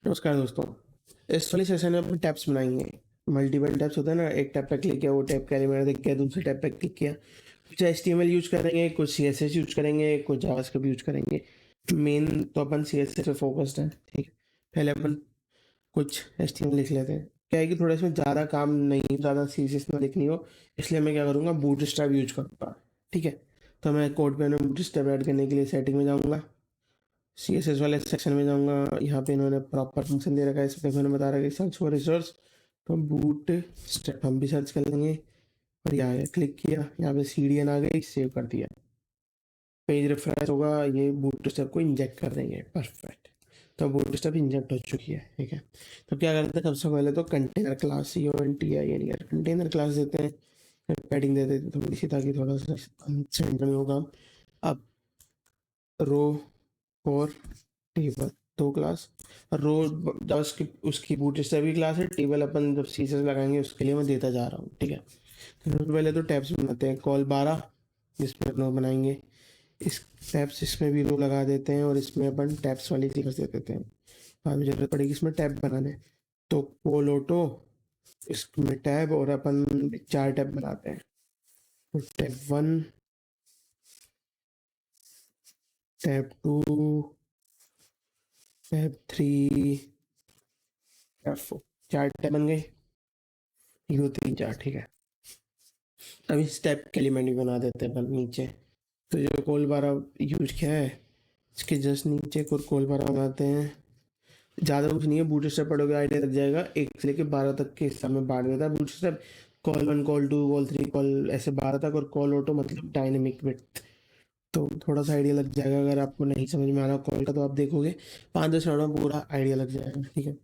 नमस्कार दोस्तों। इस वाले सेशन में अपन टैब्स बनाएंगे। मल्टीपल टैब्स होता है ना, एक टैब पे क्लिक किया वो टैब का एलिमेंट दिख गया, दूसरे टैब पे क्लिक किया। कुछ HTML यूज करेंगे, कुछ CSS यूज करेंगे, कुछ जावास्क्रिप्ट यूज करेंगे। मेन तो अपन CSS पे फोकस्ड है, ठीक है। पहले अपन कुछ HTML लिख लेते हैं। क्या है कि थोड़ा इसमें ज़्यादा काम नहीं, ज़्यादा CSS में लिखनी हो, इसलिए मैं क्या करूँगा, बूटस्ट्रैप यूज करूँगा, ठीक है। तो मैं कोड पे बूटस्ट्रैप ऐड करने के लिए सेटिंग में जाऊँगा, CSS वाले सेक्शन में जाऊँगा। यहाँ पे इन्होंने प्रॉपर फंक्शन दे रखा है, इसमें इन्होंने बता रखा है सर्च फॉर रिसोर्स, तो बूट स्टेप हम भी सर्च कर लेंगे। और यहाँ क्लिक किया, यहाँ पे CDN आ गई, सेव कर दिया, पेज रिफ्रेश होगा, ये बूट स्टेप को इंजेक्ट कर देंगे। परफेक्ट, तो बूट स्टेप इंजेक्ट हो चुकी है, ठीक है। तो क्या करते हैं, सबसे पहले तो container class CONTINER container class देते हैं, पैडिंग दे देते हैं थोड़ी सी, ताकि थोड़ा सा सेंटर में होगा। अब रो और टेबल दो क्लास, रो जब उसकी बूटस्ट्रैप की क्लास है, टेबल अपन जब CSS लगाएंगे उसके लिए मैं देता जा रहा हूँ, ठीक है। तो सबसे पहले तो टैब्स बनाते हैं, कॉल 12 जिसमें अपन बनाएंगे इस टैब्स, इसमें भी रो लगा देते हैं और इसमें अपन टैब्स वाली चीज़ दे देते हैं। बाद में जरूरत पड़ेगी इसमें टैब बनाने, तो कॉल ऑटो, इसमें टैब, और अपन 4 टैब बनाते हैं। तो tab 1, tab 2, tab 3, tab 4, 4 tab बन गए, ये 3 4, ठीक है। अब इस टाइप के एलिमेंट भी बना देते हैं अपन नीचे। तो जो कोल बारा यूज किया है, इसके जस्ट नीचे कोल बारा बनाते हैं। ज़्यादा कुछ नहीं है, बूटस्ट्रैप पढ़ोगे आइडिया लग जाएगा। 1 से लेकर 12 तक के हिस्सा में बांट देता है bootstrap. Call 1, call 2, call 3, call ऐसे 12 तक, और कॉल ऑटो मतलब डायनेमिक विड्थ। तो थोड़ा सा आइडिया लग जाएगा, अगर आपको नहीं समझ में आ रहा कॉल का तो आप देखोगे 5-10 मिनट में पूरा आइडिया लग जाएगा, ठीक है।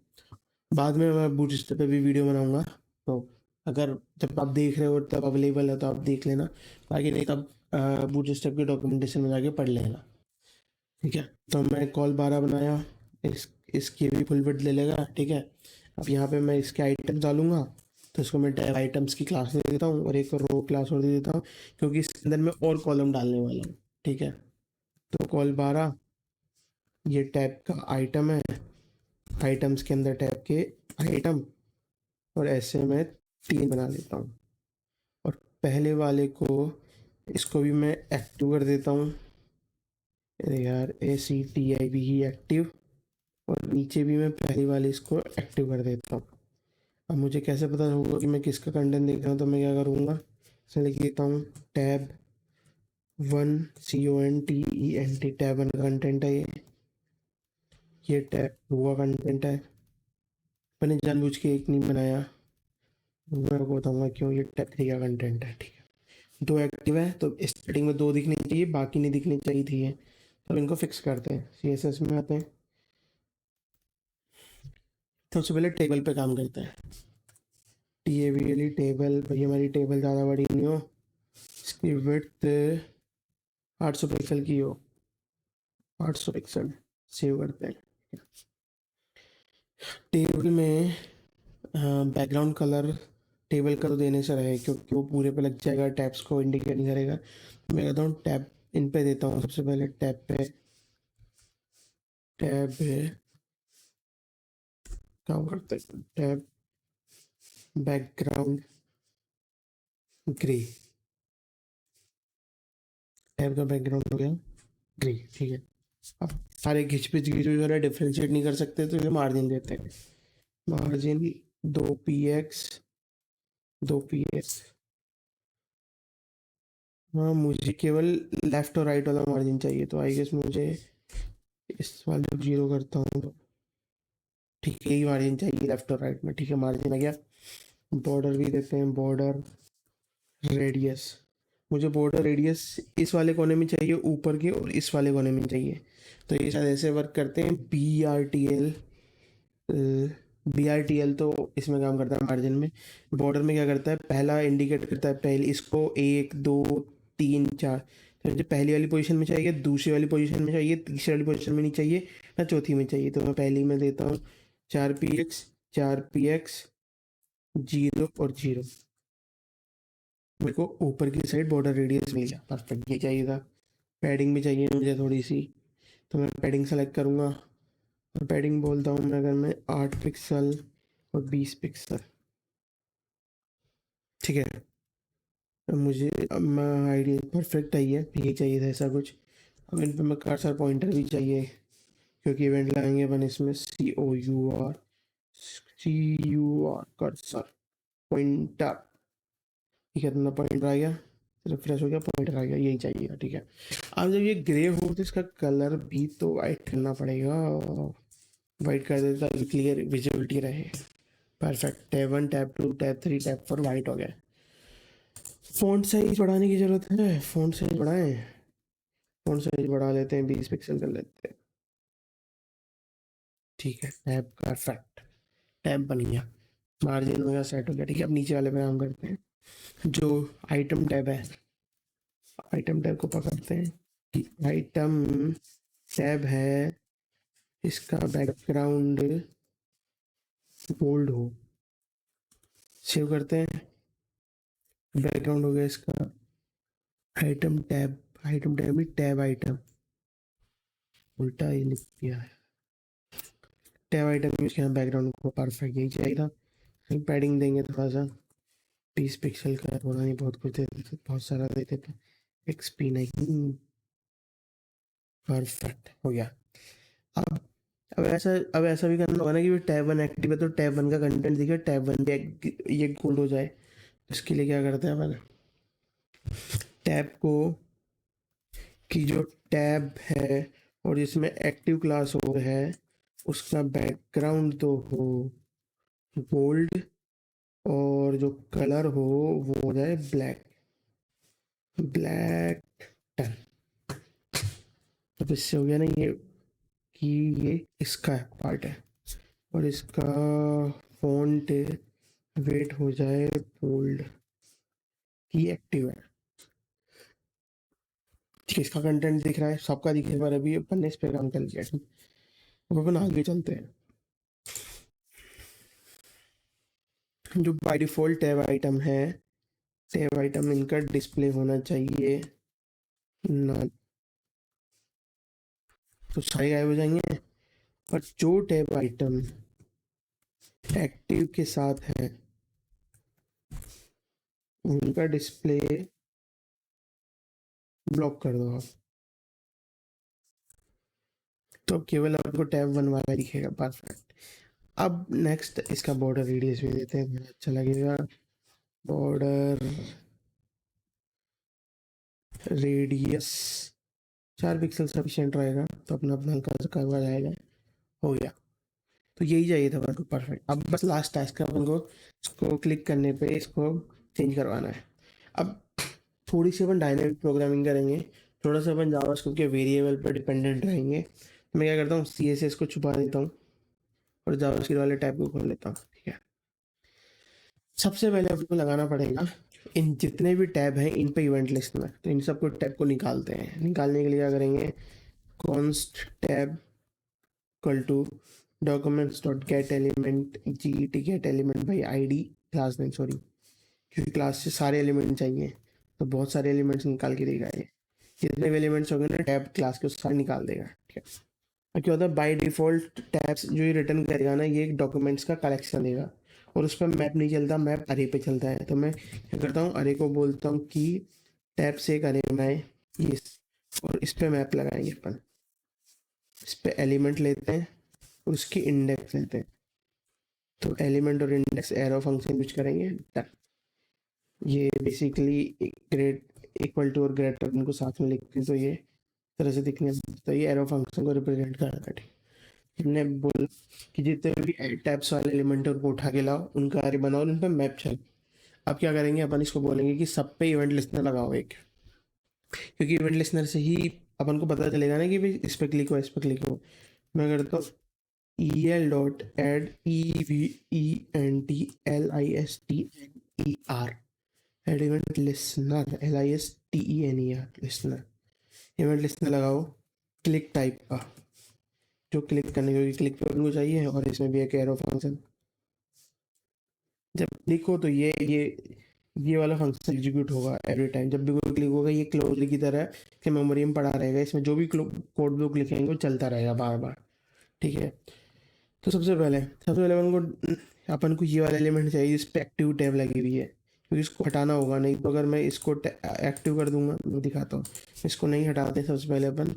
बाद में मैं बूटस्ट्रैप पे भी वीडियो बनाऊंगा, तो अगर जब आप देख रहे हो तब अवेलेबल है तो आप देख लेना, बाकी नहीं तब बूटस्ट्रैप के डॉक्यूमेंटेशन में जाके पढ़ लेना, ठीक है। तो मैं कॉल 12 बनाया, इसकी भी फुल विड्थ ले लेगा, ठीक है। अब यहाँ पे मैं इसके आइटम डालूंगा, तो इसको मैं टैब आइटम्स की क्लास दे देता हूँ और एक रो क्लास और दे देता हूँ, क्योंकि इसके अंदर मैं और कॉलम डालने वाला हूँ, ठीक है। तो कॉल 12 ये टैब का आइटम है, आइटम्स के अंदर टैब के आइटम, और ऐसे मैं 3 बना लेता हूँ। और पहले वाले को, इसको भी मैं एक्टिव कर देता हूँ, अरे यार ACTIV ही एक्टिव, और नीचे भी मैं पहले वाले इसको एक्टिव कर देता हूँ। अब मुझे कैसे पता होगा कि मैं किसका कंटेंट देख रहा हूँ, तो मैं क्या करूँगा, इसमें लिख देता हूँ टैब 1 CONTENT, टैब 1 का कंटेंट है ये टैब 2 का कंटेंट है। मैंने जानबूझ के एक नहीं बनाया, मैं आपको बताऊँगा क्यों, ये टैब 3 का कंटेंट है, ठीक है। 2 एक्टिव है तो स्टार्टिंग में 2 दिखनी चाहिए, बाकी नहीं दिखनी चाहिए थी, तो इनको फिक्स करते हैं। CSS में आते हैं, तो सबसे पहले टेबल पे काम करते हैं। TAB वाली टेबल, भाई हमारी टेबल ज़्यादा बड़ी नहीं हो, इसकी विड्थ 800 पिक्सल की हो, 800 पिक्सल, सेव करते हैं। टेबल में बैकग्राउंड कलर टेबल का तो देने से रहे, क्योंकि वो पूरे पे लग जाएगा, टैब्स को इंडिकेट नहीं करेगा। मैं कहता हूँ टैब इन पे देता हूँ, सबसे पहले टैब पे, टैब काम करते हैं, टैब बैकग्राउंड ग्रे, टैब का बैकग्राउंड हो गया ग्रे, ठीक है। अब सारे घिच पिच वाला डिफ्रेंशिएट नहीं कर सकते, तो ये मार्जिन देते हैं, मार्जिन 2px 2px। हाँ, मुझे केवल लेफ्ट और राइट वाला मार्जिन चाहिए, तो आई गेस मुझे इस वाले को 0 करता हूँ, तो ठीक है, यही मार्जिन चाहिए लेफ्ट और राइट में, ठीक है। मार्जिन आ गया। बॉर्डर भी देते हैं, बॉर्डर रेडियस, मुझे बॉर्डर रेडियस इस वाले कोने में चाहिए ऊपर के, और इस वाले कोने में चाहिए, तो ये शायद ऐसे वर्क करते हैं। BRTL तो इसमें काम करता है मार्जिन में। बॉर्डर में क्या करता है, पहला इंडिकेट करता है, पहले इसको 1 2 3 4, तो मुझे पहली वाली पोजीशन में चाहिए, दूसरी वाली पोजीशन में चाहिए, तीसरी वाली पोजीशन में नहीं चाहिए, ना चौथी में चाहिए, तो मैं पहली में देता हूँ 4px 0 और 0। मेरे को ऊपर की साइड बॉर्डर रेडियस मिल गया, परफेक्ट, ये चाहिए था। पैडिंग भी चाहिए मुझे थोड़ी सी, तो मैं पैडिंग सेलेक्ट करूँगा, और पैडिंग बोलता हूँ मैं अगर मैं 8 पिक्सल और 20 पिक्सल, ठीक है। अब मुझे अब आइडिया परफेक्ट आई है, यही चाहिए था ऐसा कुछ। अब इन पे मैं कर्सर पॉइंटर भी चाहिए, क्योंकि इवेंट लगाएंगे अपन इसमें COUR कर्सर पॉइंटर, ठीक है। इतना पॉइंटर आ गया, रिफ्रेश हो गया, पॉइंटर आ गया, यही चाहिए, ठीक है। अब जब ये ग्रे हो तो इसका कलर भी तो वाइट करना पड़ेगा, वाइट कर देता ताकि क्लियर विजिबिलिटी रहे। Perfect. Tab 1, tab 2, tab 3, tab 4 white हो गया। फ़ॉन्ट साइज बढ़ाने की ज़रूरत है, फ़ॉन्ट साइज बढ़ाएं, फ़ॉन्ट साइज बढ़ा लेते हैं, 20 पिक्सल कर लेते हैं, ठीक है। टैब परफेक्ट, टैब बन गया, मार्जिन हो गया, सेट हो गया, ठीक है। अब नीचे वाले पे काम करते हैं। जो आइटम टैब है, आइटम टैब को पकड़ते हैं कि आइटम टैब है, इसका बैकग्राउंड बोल्ड हो। सेव करते हैं, बैकग्राउंड हो गया इसका आइटम टैब, आइटम टैब में टैब आइटम, उल्टा ही लिख दिया है। टैब आइटम यूज किया, बैकग्राउंड को परफेक्ट, यही चाहिए था। पैडिंग देंगे थोड़ा सा, 20 पिक्सल का, थोड़ा नहीं बहुत कुछ देते थे, बहुत सारा देते थे। XP नहीं, परफेक्ट हो गया। अब अब ऐसा भी करना होगा ना कि टैब 1 एक्टिव है तो टैब 1 का कंटेंट दिखे, टैब 1 भी ये गोल्ड हो जाए। इसके लिए क्या करते हैं अपन, टैब को कि जो टैब है और जिसमें एक्टिव क्लास हो है उसका बैकग्राउंड तो हो गोल्ड, और जो कलर हो वो हो जाए ब्लैक, ब्लैक टन। अब इससे हो गया ना ये कि ये इसका पार्ट है, और इसका फॉन्ट वेट हो जाए बोल्ड, की एक्टिव है, ठीक है। इसका कंटेंट दिख रहा है, सबका दिख रहा है, अभी अपन ने इस पे काम कर लिया, ठीक। अब अपन आगे चलते हैं। जो बाय डिफॉल्ट टैब आइटम है, टैब आइटम इनका डिस्प्ले होना चाहिए ना, तो सारे गायब हो जाएंगे। पर जो टैब आइटम एक्टिव के साथ है उनका डिस्प्ले ब्लॉक कर दो आप, तो केवल आपको टैब 1 वाला दिखेगा, परफेक्ट। अब नेक्स्ट इसका बॉर्डर रेडियस भी देते हैं, बड़ा अच्छा लगेगा। बॉर्डर रेडियस 4 पिक्सल सफिशिएंट रहेगा, तो अपना अपना हल्का सा करवा जाएगा, हो गया। तो यही चाहिए था अपन को, परफेक्ट। अब बस लास्ट टास्क है अपन को इसको क्लिक करने पे इसको चेंज करवाना है। अब थोड़ी सी अपन डायनामिक प्रोग्रामिंग करेंगे, थोड़ा सा अपन जावास्क्रिप्ट के वेरिएबल पर डिपेंडेंट रहेंगे। मैं क्या करता हूँ, CSS को छुपा देता हूँ और जावास्क्रिप्ट वाले टैब को खोल लेता हूँ, ठीक है। सबसे पहले अपन को लगाना पड़ेगा इन जितने भी टैब हैं इन पे इवेंट लिस्ट में, तो इन सबको टैब को निकालते हैं। निकालने के लिए क्या करेंगे, const tab equal to documents dot get element GET get element by ID class name, sorry क्योंकि क्लास से सारे एलिमेंट चाहिए, तो बहुत सारे एलिमेंट्स निकाल के देगा ये। जितने भी एलिमेंट्स होंगे ना टैब क्लास के सारे निकाल देगा, ठीक है। अब क्या होता है, बाय डिफॉल्ट टैब्स जो ये रिटर्न करेगा ना, ये डॉक्यूमेंट्स का कलेक्शन देगा, और उस पर मैप नहीं चलता, मैप अरे पे चलता है। तो मैं क्या करता हूँ, अरे को बोलता हूँ कि टैब से एक अरे बनाए ये, और इस पर मैप लगाएंगे अपन। इस पर एलिमेंट लेते हैं और उसकी इंडेक्स लेते हैं, तो एलिमेंट और इंडेक्स एरो फंक्शन यूज करेंगे। ये बेसिकली ग्रेट इक्वल टू और ग्रेटर उनको साथ में लिखते हैं, तो ये तरह से दिखने, तो ये एरो फंक्शन को रिप्रेजेंट कर रहा है। हमने बोल कि जितने भी टैब्स वाले एलिमेंट उनको उठा के लाओ, उनका अरे बनाओ, उन पर मैप चल। अब क्या करेंगे, अपन इसको बोलेंगे कि सब पे इवेंट लिस्टनर लगाओ एक, क्योंकि इवेंट लिस्टनर से ही अपन को पता चलेगा ना कि भाई इस पर क्लिक हो, इस पर क्लिक हो। मैं करता हूँ EL.add EVENTLISTNER add event listener LISTENER listener, event listener लगाओ क्लिक टाइप का, जो क्लिक करने के लिए क्लिक पे उनको चाहिए, और इसमें भी एक एरो फंक्शन। जब क्लिक हो तो ये वाला फंक्शन एग्जीक्यूट होगा एवरी टाइम, जब भी कोई क्लिक होगा ये क्लोजर की तरह कि मेमोरी में पड़ा रहेगा, इसमें जो भी कोड ब्लॉक लिखेंगे वो चलता रहेगा बार बार, ठीक है। तो सबसे पहले अपन को ये वाला एलिमेंट चाहिए जिस पे एक्टिव टैब लगी हुई है, क्योंकि इसको हटाना होगा, नहीं तो अगर मैं इसको एक्टिव कर दूंगा, मैं दिखाता हूँ। इसको नहीं हटाते, सबसे पहले अपन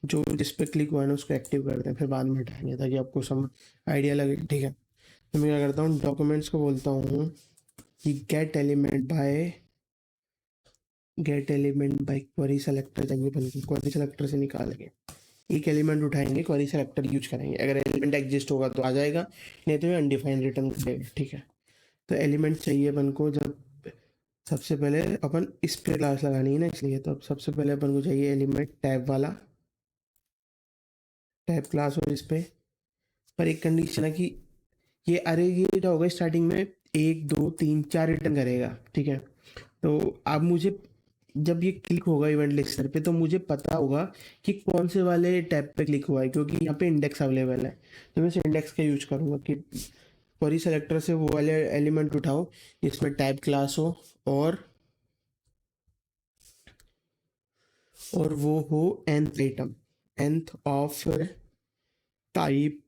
जो जिस पे क्लिक हुआ है ना उसको एक्टिव करते हैं, फिर बाद में हटाएंगे ताकि आपको सम आइडिया लगे, ठीक है। तो मैं क्या करता हूँ, डॉक्यूमेंट्स को बोलता हूँ कि gate element by query selector, चाहिए बल्कि क्वेरी सेलेक्टर से निकालेंगे, एक एलिमेंट उठाएंगे, क्वेरी सेलेक्टर यूज करेंगे, अगर एलिमेंट एग्जिस्ट होगा तो आ जाएगा, नहीं तो अनडिफाइंड रिटर्न करेगा, ठीक है। तो एलिमेंट चाहिए अपन को, जब सबसे पहले अपन इस पे क्लास लगानी है ना, इसलिए तो अब सबसे पहले अपन को चाहिए एलिमेंट टैब वाला, टैब क्लास हो इस पे। पर एक कंडीशन है कि ये अरे ये क्या होगा, स्टार्टिंग में 1 2 3 4 रिटर्न करेगा, ठीक है। तो अब मुझे जब ये क्लिक होगा इवेंट लिस्टर पे, तो मुझे पता होगा कि कौन से वाले टैब पे क्लिक हुआ है, क्योंकि यहाँ पे इंडेक्स अवेलेबल है। तो मैं इस इंडेक्स का यूज करूँगा कि क्वेरी सेलेक्टर से वो वाले एलिमेंट उठाओ जिसमें टैब क्लास हो, और वो हो nth item, nth of type,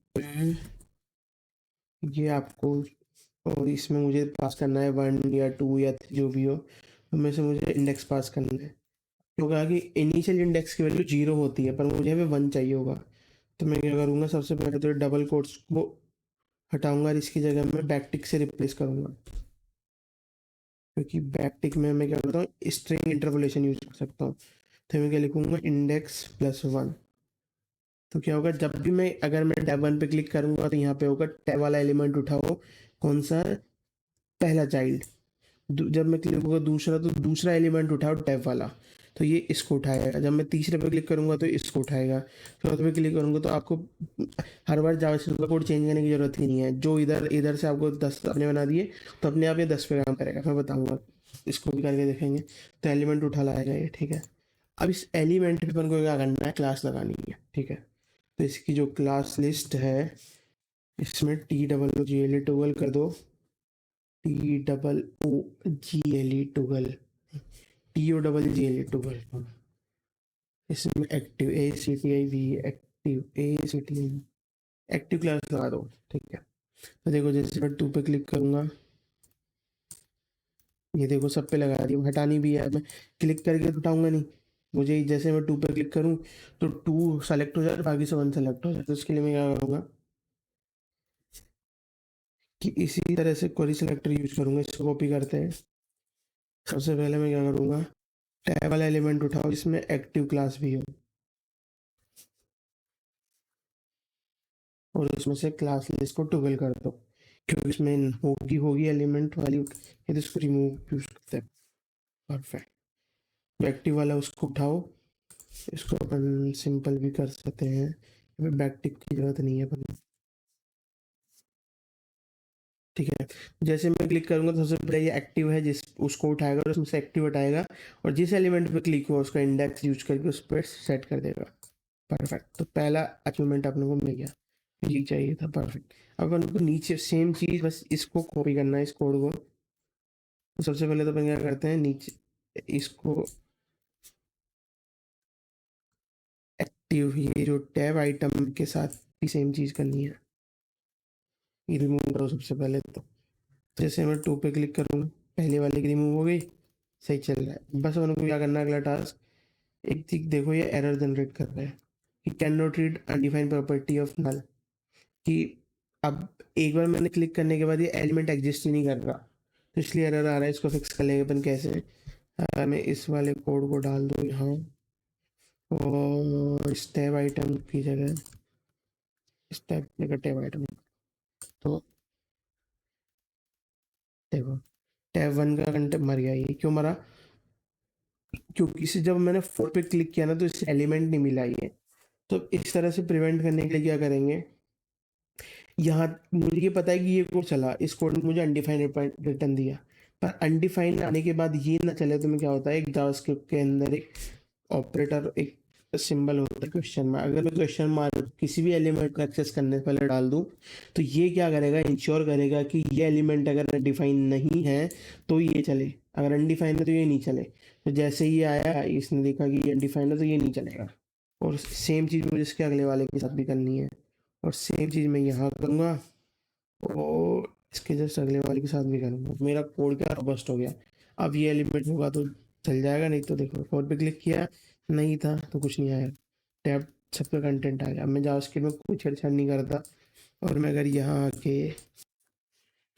ये आपको, और इसमें मुझे पास करना है 1 या 2 या 3 जो भी हो, तो में से मुझे इंडेक्स पास करना है। तो कहा कि इनिशियल इंडेक्स की वैल्यू 0 होती है, पर मुझे अभी 1 चाहिए होगा। तो मैं क्या करूँगा, सबसे पहले तो डबल कोट्स को हटाऊंगा और इसकी जगह मैं बैकटिक से रिप्लेस करूँगा, क्योंकि बैकटिक में मैं क्या करता हूँ, स्ट्रिंग इंटरपोलेशन यूज कर सकता हूँ। तो मैं क्या लिखूँगा, index+1। तो क्या होगा, जब भी मैं अगर मैं टैब 1 पे क्लिक करूँगा तो यहाँ पे होगा टैब वाला एलिमेंट उठाओ, कौन सा, पहला चाइल्ड। जब मैं क्लिक होगा दूसरा, तो दूसरा एलिमेंट उठाओ टैब वाला, तो ये इसको उठाएगा। जब मैं तीसरे पे क्लिक करूंगा तो इसको उठाएगा, चौथे पे क्लिक करूंगा तो आपको हर बार जावास्क्रिप्ट का कोड चेंज करने की जरूरत ही नहीं है। जो इधर इधर से आपको 10 अपने बना दिए, तो अपने आप ये 10 पे काम करेगा, मैं बताऊंगा, इसको भी करके देखेंगे। तो एलिमेंट उठा लाएगा ये, ठीक है। अब इस एलिमेंट पे अपन को क्या करना है, क्लास लगानी है, ठीक है। तो इसकी जो क्लास लिस्ट है, इसमें TOOGLE टोगल कर दो, TOOGLE टोगल, TOGGLE टोगल। इसमें active ACTIV, active ACTIV, active class लगा दो, ठीक है। तो देखो जैसे मैं 2 पे क्लिक करूंगा, ये देखो सब पे लगा दिया, हटानी भी है, मैं क्लिक करके तो उठाऊंगा नहीं, मुझे जैसे मैं 2 पे क्लिक करूं तो 2 सेलेक्ट हो जाए, बाकी सब 1 सेलेक्ट हो जाए। तो इसके लिए मैं क्या करूँगा कि इसी तरह से क्वेरी सेलेक्टर यूज करूंगा। इसको कॉपी करते हैं। सबसे पहले मैं क्या करूँगा, टैब वाला एलिमेंट उठाओ जिसमें एक्टिव क्लास भी हो, और उसमें से क्लास लिस्ट को टॉगल कर दो, क्योंकि इसमें होगी एलिमेंट वाली, ये तो इसको रिमूव यूज करते हैं। परफेक्ट। जो एक्टिव वाला उसको उठाओ, इसको अपन सिंपल भी कर सकते हैं, बैकटिक की जरूरत नहीं है अपन, ठीक है। जैसे मैं क्लिक करूंगा तो सबसे पहले ये एक्टिव है, जिस उसको उठाएगा और उसमें से एक्टिव हटाएगा, और जिस एलिमेंट पे क्लिक हुआ उसका इंडेक्स यूज करके उस पर सेट कर देगा। परफेक्ट। तो पहला अचीवमेंट अपने को मिल गया, यही चाहिए था, परफेक्ट। अब अपन को नीचे सेम चीज, बस इसको कॉपी करना है, इस कोड को। तो सबसे पहले तो अपन क्या करते हैं, नीचे इसको एक्टिव, ये जो टैब आइटम के साथ भी सेम चीज करनी है, ये रिमूव करो सबसे पहले। तो जैसे मैं 2 पे क्लिक करूँगा, पहले वाले की रिमूव हो गई, सही चल रहा है। बस अपन को क्या करना है, अगला टास्क, एक चीज देखो, ये एरर जनरेट कर रहा है कि can not read undefined property of null, कि अब एक बार मैंने क्लिक करने के बाद ये एलिमेंट एग्जिस्ट ही नहीं कर रहा, तो इसलिए एरर आ रहा है। इसको फिक्स कर लेंगे अपन कैसे, मैं इस वाले कोड को डाल दूँ यहाँ, और स्टेप आइटम की जगह स्टेप जगह टैब आइटम, तो देखो टैब 1 का कंटेंट मर गया। ये क्यों मरा, क्योंकि इसे जब मैंने 4 पे क्लिक किया ना तो इसे एलिमेंट नहीं मिला ये। तो इस तरह से प्रिवेंट करने के लिए क्या करेंगे, यहाँ मुझे ये पता है कि ये कोड चला, इस कोड ने मुझे अनडिफाइंड रिटर्न दिया, पर अनडिफाइंड आने के बाद ये ना चले तो मैं क्या होता है, एक जावास्क्रिप्ट के अंदर एक ऑपरेटर, एक सिंबल होता है क्वेश्चन मार्क। अगर मैं क्वेश्चन मार्क किसी भी एलिमेंट को एक्सेस करने से पहले डाल दूं, तो ये क्या करेगा, इंश्योर करेगा कि ये एलिमेंट अगर डिफाइन नहीं है तो ये चले, अगर अनडिफाइंड है तो ये नहीं चले। तो जैसे ही आया, इसने देखा कि ये अनडिफाइंड है तो ये नहीं चलेगा। और सेम चीज़ मुझे इसके अगले वाले के साथ भी करनी है, और सेम चीज़ मैं यहाँ करूँगा और इसके जस्ट अगले वाले के साथ भी करूँगा। मेरा कोड क्या रोबस्ट हो गया। अब ये एलिमेंट होगा तो चल जाएगा, नहीं तो देखो कोड पे क्लिक किया, नहीं था तो कुछ नहीं आया, टैब सबका कंटेंट आ गया। अब मैं जावास्क्रिप्ट में कोई छेड़छाड़ नहीं करता, और मैं अगर यहाँ आके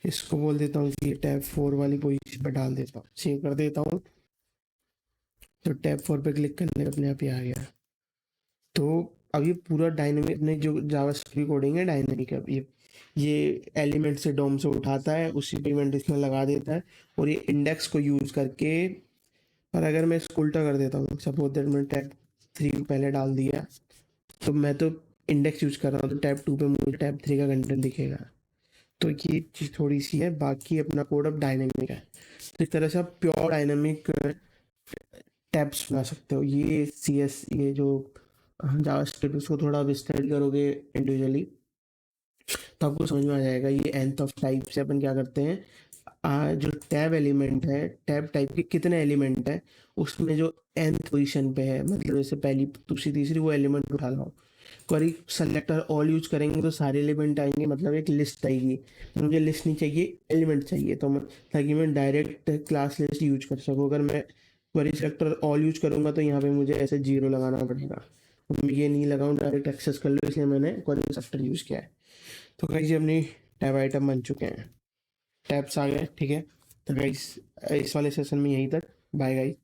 इसको बोल देता हूँ कि टैब 4 वाली पोजीशन पर डाल देता हूँ, सेव कर देता हूँ, तो टैब 4 पे क्लिक करने पे अपने आप ही आ गया। तो अब ये पूरा डायनेमिक, अपने जो जावास्क्रिप्ट कोडिंग है डायनेमिक है। अब ये एलिमेंट से डोम से उठाता है, उसी पे इवेंट इसमें लगा देता है, और ये इंडेक्स को यूज करके, और अगर मैं इसको उल्टा कर देता हूँ, सपोज दैट मैंने टैब 3 पहले डाल दिया, तो मैं तो इंडेक्स यूज कर रहा हूँ, तो टैब 2 पे मुझे टैब 3 का कंटेंट दिखेगा। तो ये चीज़ थोड़ी सी है, बाकी अपना कोड अब डायनेमिक है। तो इस तरह से आप प्योर डायनेमिक टैब्स बना सकते हो। ये CS, ये जो जावास्क्रिप्ट, उसको थोड़ा आप स्टडी करोगे इंडिविजुअली तो आपको समझ में आ जाएगा। ये nth ऑफ टाइप से अपन क्या करते हैं, जो टैब एलिमेंट है, टैब टाइप के कितने एलिमेंट है, उसमें जो nth पोजीशन पे है, मतलब जैसे पहली दूसरी तीसरी वो एलिमेंट उठा लाओ। क्वेरी सेलेक्टर ऑल यूज करेंगे तो सारे एलिमेंट आएंगे, मतलब एक लिस्ट आएगी। मुझे लिस्ट नहीं चाहिए, एलिमेंट चाहिए, तो ताकि मैं डायरेक्ट क्लास लिस्ट यूज कर सकूँ। अगर मैं क्वेरी सेलेक्टर ऑल यूज करूँगा तो यहाँ पे मुझे ऐसे 0 लगाना पड़ेगा, मैं ये नहीं लगाऊँ, डायरेक्ट एक्सेस कर लो, इसलिए मैंने क्वेरी सेलेक्टर यूज किया है। तो गाइस ये अपनी टैब आइटम बन चुके हैं, टैब्स आ गए, ठीक है। तो गाइस इस वाले सेशन में यहीं तक, बाय गाइस।